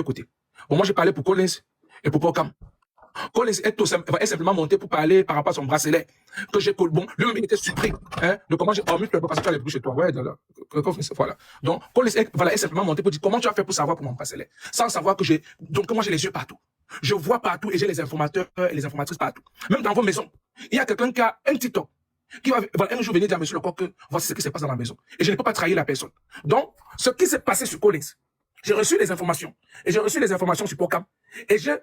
côtés. Bon, moi, j'ai parlé pour Collins et pour Procam. Collins est simplement monté pour parler par rapport à son bracelet. Que j'ai bon, lui-même il était surpris, hein, de comment j'ai hormis parce que tu as les bruits chez toi. Ouais, voilà. Donc, Collins est simplement monté pour dire comment tu as fait pour savoir pour mon bracelet. Sans savoir que donc, moi j'ai les yeux partout. Je vois partout et j'ai les informateurs et les informatrices partout. Même dans vos maisons. Il y a quelqu'un qui a un TikTok qui va un jour venir dire à monsieur Lecoq que voici ce qui se passe dans la maison. Et je ne peux pas trahir la personne. Donc, ce qui s'est passé sur Collins, j'ai reçu les informations. Et j'ai reçu les informations sur Procam. Et j'ai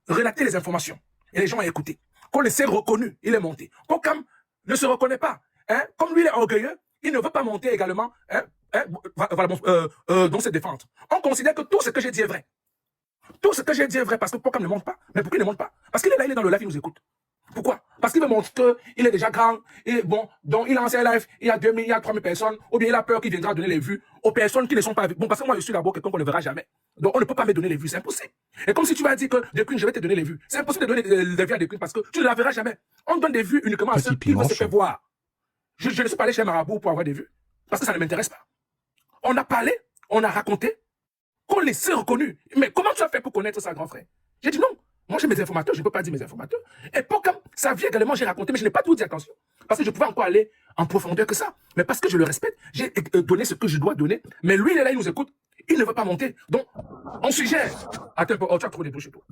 relaté les informations. Et les gens ont écouté. Collins s'est reconnu, il est monté. Procam ne se reconnaît pas. Hein? Comme lui, il est orgueilleux, il ne veut pas monter également dans ses défenses. On considère que tout ce que j'ai dit est vrai. Tout ce que j'ai dit est vrai parce que Procam ne monte pas. Mais pourquoi il ne monte pas? Parce qu'il est là, il est dans le live, il nous écoute. Pourquoi? Parce qu'il me montre qu'il est déjà grand, et bon, donc il lance un live, il y a 2000, il y a 3000 personnes, ou bien il a peur qu'il viendra donner les vues aux personnes qui ne sont pas avec. Bon, parce que moi, je suis d'abord quelqu'un qu'on ne verra jamais. Donc, on ne peut pas me donner les vues, c'est impossible. Et comme si tu vas dire que De Queen, je vais te donner les vues. C'est impossible de donner les vues à De Queen parce que tu ne la verras jamais. On donne des vues uniquement à ceux qui veulent se faire voir. Je ne suis pas allé chez Marabout pour avoir des vues, parce que ça ne m'intéresse pas. On a parlé, on a raconté, qu'on les s'est reconnus. Mais comment tu as fait pour connaître ça, grand frère? J'ai dit non. Moi, j'ai mes informateurs, je ne peux pas dire mes informateurs. Et pour comme ça vient également, j'ai raconté, mais je n'ai pas tout dit, attention. Parce que je pouvais encore aller en profondeur que ça. Mais parce que je le respecte, j'ai donné ce que je dois donner. Mais lui, il est là, il nous écoute. Il ne veut pas monter. Donc, on suggère. Attends un peu, tu as trop de bruit chez toi.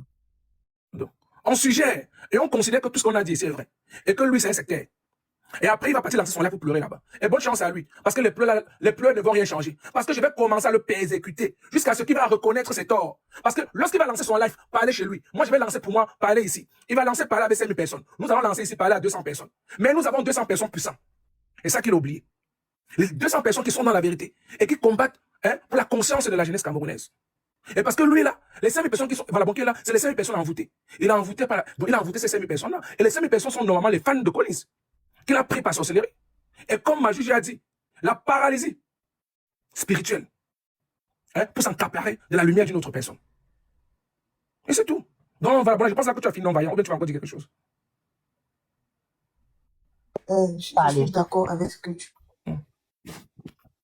Donc, on suggère. Et on considère que tout ce qu'on a dit, c'est vrai. Et que lui, c'est un sectaire. Et après, il va partir lancer son live pour pleurer là-bas. Et bonne chance à lui. Parce que les pleurs ne vont rien changer. Parce que je vais commencer à le persécuter jusqu'à ce qu'il va reconnaître ses torts. Parce que lorsqu'il va lancer son live, parler chez lui. Moi, je vais lancer pour moi, parler ici. Il va lancer parler avec 5000 personnes. Nous allons lancer ici, parler à 200 personnes. Mais nous avons 200 personnes puissantes. Et ça qu'il a oublié. Les 200 personnes qui sont dans la vérité et qui combattent pour la conscience de la jeunesse camerounaise. Et parce que lui, là, les 5000 personnes qui sont, voilà, là, c'est les 5000 personnes envoûtées. Il a envoûté ces 5000 personnes-là. Et les 5000 personnes sont normalement les fans de Collins, qu'il a pris par sorcellerie. Et comme ma juge a dit, la paralysie spirituelle, pour s'accaparer de la lumière d'une autre personne. Et c'est tout. Donc, voilà, je pense là que tu as fini non-vaillant, ou bien tu vas encore dire quelque chose. Je suis d'accord avec ce que tu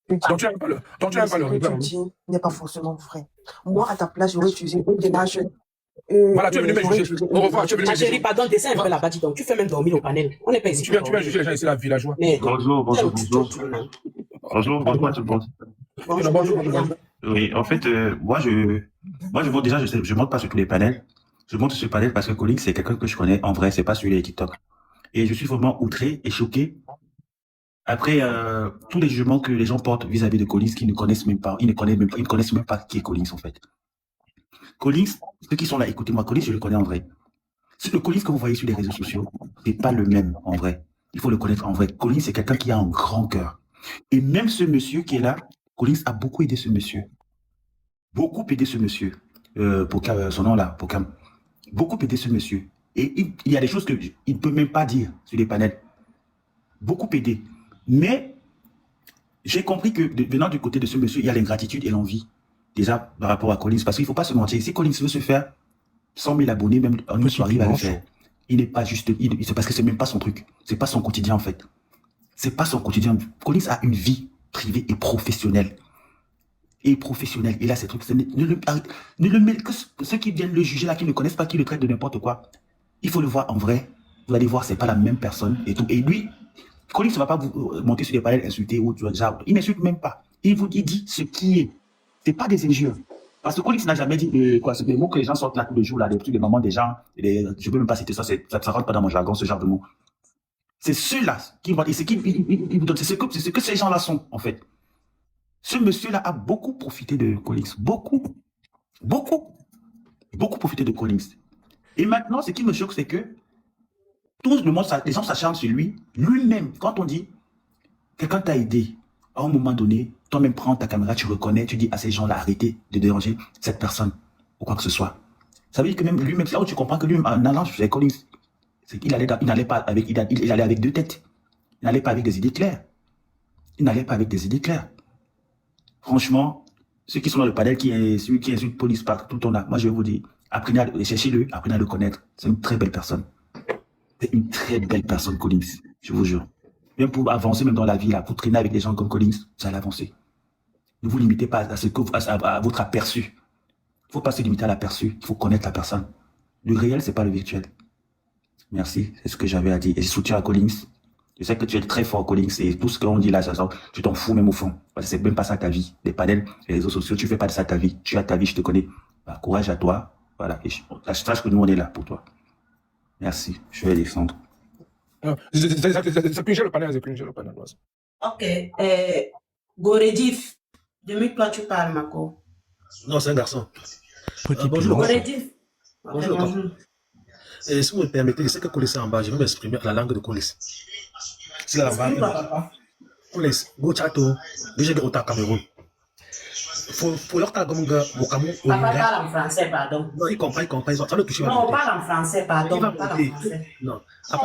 Donc, tu n'aimes pas le regard. tu dis n'est pas forcément vrai. Moi, à ta place, j'aurais utilisé une démarche. Voilà, tu es venu me juger. Au revoir, tu es venu Ma me chérie, juger. pardon, descends un peu là-bas, dis donc. Tu fais même dormir au panel. On n'est pas ici. Tu viens juger les gens ici, la villageois. Mais, Bonjour tout le monde. Bonjour. Oui, en fait, moi, je monte déjà, je monte pas sur tous les panels. Je monte sur ce panel parce que Collins, c'est quelqu'un que je connais en vrai, c'est pas sur les TikTok. Et je suis vraiment outré et choqué. Après, tous les jugements que les gens portent vis-à-vis de Collins, qu'ils ne connaissent même pas, ils ne connaissent même pas qui est Collins, en fait. Collins, ceux qui sont là, écoutez-moi, Collins, je le connais en vrai. Le Collins que vous voyez sur les réseaux sociaux, c'est pas le même en vrai. Il faut le connaître en vrai. Collins, c'est quelqu'un qui a un grand cœur. Et même ce monsieur qui est là, Collins a beaucoup aidé ce monsieur. Beaucoup aidé ce monsieur. Son nom là, Pokam. Beaucoup aidé ce monsieur. Et il y a des choses qu'il ne peut même pas dire sur les panels. Beaucoup aidé. Mais j'ai compris que venant du côté de ce monsieur, il y a l'ingratitude et l'envie. Déjà par rapport à Collins. Parce qu'il ne faut pas se mentir. Si Collins veut se faire 100 000 abonnés, même en une soirée, il va le faire. Il n'est pas juste. C'est parce que c'est même pas son truc. C'est pas son quotidien en fait. C'est pas son quotidien. Collins a une vie privée et professionnelle. Et professionnelle. Il a ces trucs. Ne le met que ceux qui viennent le juger là, qui ne connaissent pas, qui le traitent de n'importe quoi. Il faut le voir en vrai. Vous allez voir, c'est pas la même personne et tout. Et lui, Collins ne va pas vous monter sur des panels insulter ou genre. Il n'insulte même pas. Il dit ce qui est. C'est pas des injures. Parce que Collins n'a jamais dit c'est des mots que les gens sortent là tous les jours, là, des trucs, des moments des gens. Je peux même pas citer ça, ça rentre pas dans mon jargon, ce genre de mots. C'est ceux-là qui vont. C'est ce que ces gens-là sont, en fait. Ce monsieur-là a beaucoup profité de Collins. Beaucoup profité de Collins. Et maintenant, ce qui me choque, c'est que tout le monde, les gens s'acharnent sur lui. Lui-même, quand on dit quelqu'un t'a aidé, à un moment donné, toi-même prends ta caméra, tu reconnais, tu dis à ces gens-là, arrêtez de déranger cette personne ou quoi que ce soit. Ça veut dire que même lui-même, c'est là où tu comprends que lui-même, en allant chez Collins, il allait avec deux têtes. Il n'allait pas avec des idées claires. Franchement, ceux qui sont dans le panel, celui qui insulte Police par tout le temps là, moi je vais vous dire, apprenez à chercher-le, apprenez à le connaître. C'est une très belle personne. C'est une très belle personne, Collins, je vous jure. Même pour avancer, même dans la vie, là, pour traîner avec des gens comme Collins, vous allez avancer. Ne vous limitez pas à votre aperçu. Il ne faut pas se limiter à l'aperçu, il faut connaître la personne. Le réel, c'est pas le virtuel. Merci, c'est ce que j'avais à dire. Et je soutiens à Collins. Je sais que tu es très fort, Collins, et tout ce qu'on dit là, tu t'en fous même au fond. Parce que c'est même pas ça ta vie. Les panels, les réseaux sociaux, tu fais pas de ça ta vie. Tu as ta vie, je te connais. Bah, courage à toi. Voilà. Et sache que nous, on est là pour toi. Merci. Je vais descendre. C'est pincher le panel, Ok. Goredif, depuis toi tu parles, Mako. Non, c'est un garçon. Bonjour. Goredif. Bonjour. Et si vous me permettez, je sais que Collins est en bas, je vais m'exprimer à la langue de Collins. C'est la langue. Collins, go chato, déjà au Cameroun. Faut leur dire que au Cameroun. Papa parle en français, pardon. Non, il comprend, ils sont en train de toucher. Non, on parle en français, pardon. Parle en français. Non. Parle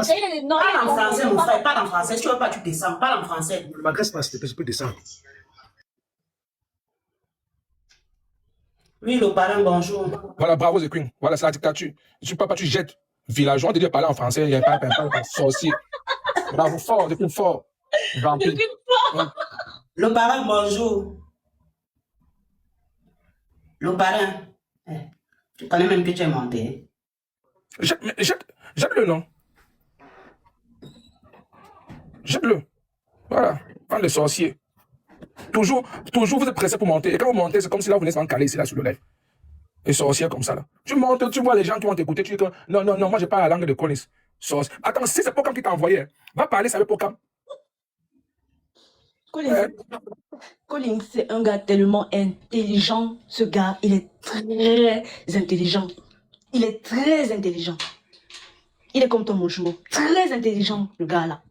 en français, mon frère, parle en français. Si tu veux pas, tu descends. Parle en français. Ne m'agresse pas, s'il te plaît, je peux descendre. Oui, le parrain, bonjour. Voilà, bravo, The Queen. Voilà, c'est la dictature. Je suis pas, tu jettes. Villageois, on te dit de parler en français, il n'y a pas un sorcier. Bravo, fort, depuis fort. Vampire. Le parrain, bonjour. Le parrain. Tu connais même que tu es monté. Jette-le, non? Jette-le. Voilà, prends le sorcier. Toujours, vous êtes pressé pour monter. Et quand vous montez, c'est comme si là, vous venez se caler ici, là, sur le live. Et sorcier comme ça, là. Tu montes, tu vois les gens qui vont t'écouter, tu dis que non, moi, j'ai pas la langue de Collins. Sauce. Attends, si c'est Pokam qui t'a envoyé, hein, va parler, ça avec Pokam. Collins, Collins, c'est un gars tellement intelligent. Ce gars, il est très intelligent. Il est très intelligent. Il est comme toi, mon chou. Très intelligent, le gars là.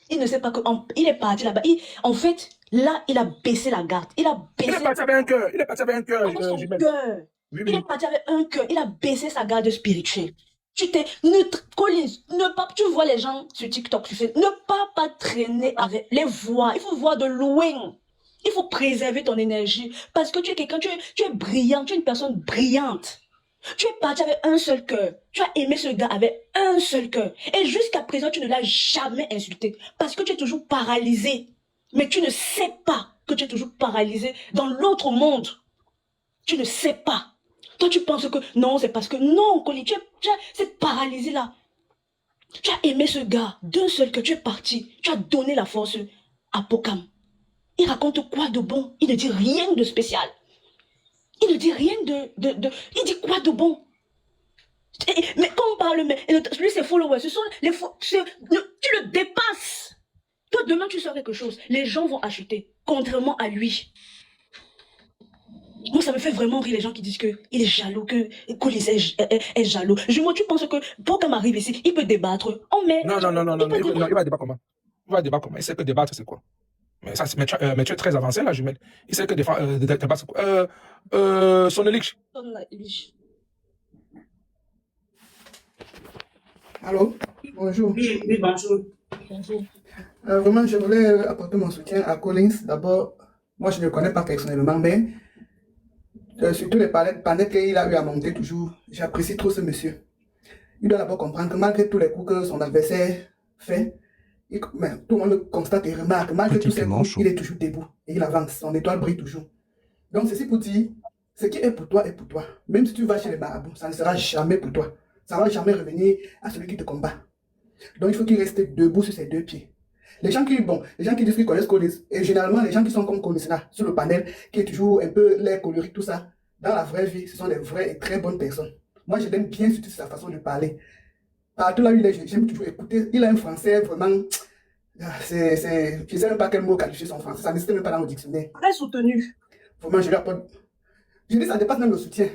Il ne sait pas il est parti là-bas. En fait, là, il a baissé la garde. Il a baissé. Il est parti avec un cœur. Il est parti avec un cœur. son cœur. Oui, Il oui. est parti avec un cœur. Il a baissé sa garde spirituelle. Collins, tu vois les gens sur TikTok, ne pas traîner avec les voix. Il faut voir de loin. Il faut préserver ton énergie. Parce que tu es quelqu'un, tu es brillant, tu es une personne brillante. Tu es parti avec un seul cœur. Tu as aimé ce gars avec un seul cœur. Et jusqu'à présent, tu ne l'as jamais insulté. Parce que tu es toujours paralysé. Mais tu ne sais pas que tu es toujours paralysé dans l'autre monde. Tu ne sais pas. Toi, tu penses que non, c'est parce que non, Colin, tu as cette paralysie-là. Tu as aimé ce gars d'un seul cœur. Tu es parti. Tu as donné la force à Pokam. Il raconte quoi de bon? Il ne dit rien de spécial. Il ne dit rien il dit quoi de bon? Mais quand on parle, lui, ses followers, ce sont les tu le dépasses. Toi, demain, tu sors quelque chose. Les gens vont acheter, contrairement à lui. Moi, ça me fait vraiment rire les gens qui disent qu'il est jaloux, que Collins est jaloux. Moi, tu penses que Pokam arrive ici, il peut débattre. Oh, mais. Non, il va débattre comment? Il va débattre comment? Il sait que débattre, c'est quoi? Mais tu es très avancé, là, jumelle. Il sait que débattre, c'est quoi? Sonelich. Allô? Bonjour. Oui, bonjour. Bonjour. Vraiment, je voulais apporter mon soutien à Collins. D'abord, moi, je ne le connais pas personnellement, mais surtout les panneaux qu'il a eu à monter toujours, j'apprécie trop ce monsieur. Il doit d'abord comprendre que malgré tous les coups que son adversaire fait, mais tout le monde constate et remarque, malgré tous ces coups, il est toujours debout et il avance, son étoile brille toujours. Donc, ceci pour dire, ce qui est pour toi est pour toi. Même si tu vas chez les marabouts, ça ne sera jamais pour toi. Ça ne va jamais revenir à celui qui te combat. Donc, il faut qu'il reste debout sur ses deux pieds. Les gens qui disent qu'ils connaissent Collins, et généralement, les gens qui sont comme Collins là, sur le panel, qui est toujours un peu l'air colorique, tout ça, dans la vraie vie, ce sont des vraies et très bonnes personnes. Moi, je l'aime bien surtout sa façon de parler. Partout là où il est, j'aime toujours écouter. Il a un français vraiment. Je ne sais même pas quel mot qualifier son français. Ça n'existe même pas dans le dictionnaire. Très soutenu. Vraiment, je lui apporte. Je dis, ça dépasse même le soutien.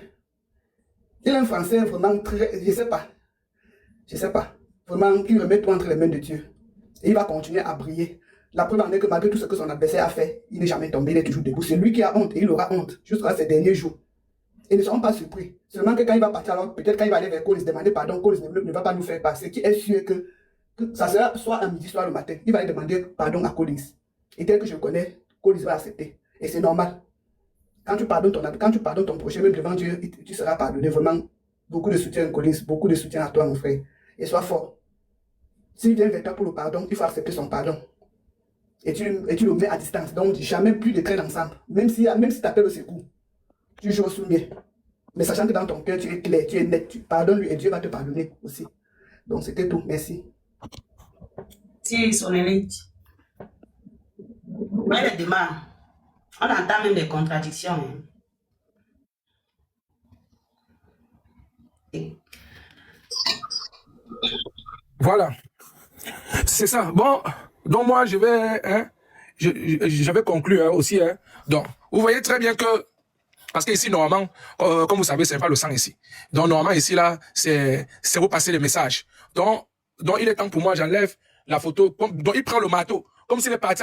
Il a un français vraiment très. Je ne sais pas. Vraiment, qu'il remet tout entre les mains de Dieu. Et il va continuer à briller. La preuve en est que malgré tout ce que son adversaire a fait, il n'est jamais tombé, il est toujours debout. C'est lui qui a honte et il aura honte jusqu'à ses derniers jours. Et ne seront pas surpris. Seulement que quand il va partir, alors peut-être quand il va aller vers Collins demander pardon, Collins ne va pas nous faire passer. Qui est sûr que ça sera soit à midi, soit le matin. Il va aller demander pardon à Collins. Et tel que je le connais, Collins va accepter. Et c'est normal. Quand tu pardonnes ton prochain, même devant Dieu, tu seras pardonné. Vraiment, beaucoup de soutien à Collins, beaucoup de soutien à toi, mon frère. Et sois fort. S'il vient vers toi pour le pardon, il faut accepter son pardon. Et tu le mets à distance. Donc, jamais plus de traîne ensemble. Même si tu appelles au secours, tu joues au soumis. Mais sachant que dans ton cœur, tu es clair, tu es net, tu pardonnes lui et Dieu va te pardonner aussi. Donc, c'était tout. Merci. Si, Sonelich. Ouais, les demandes. On entend même des contradictions. Voilà. C'est ça. Bon, donc moi, j'avais conclu aussi. Donc, vous voyez très bien que, parce qu'ici, normalement, comme vous savez, c'est pas le sang ici. Donc, normalement, ici, là, c'est vous passer les messages. Donc, il est temps pour moi, j'enlève la photo. Donc, il prend le marteau, comme s'il est parti à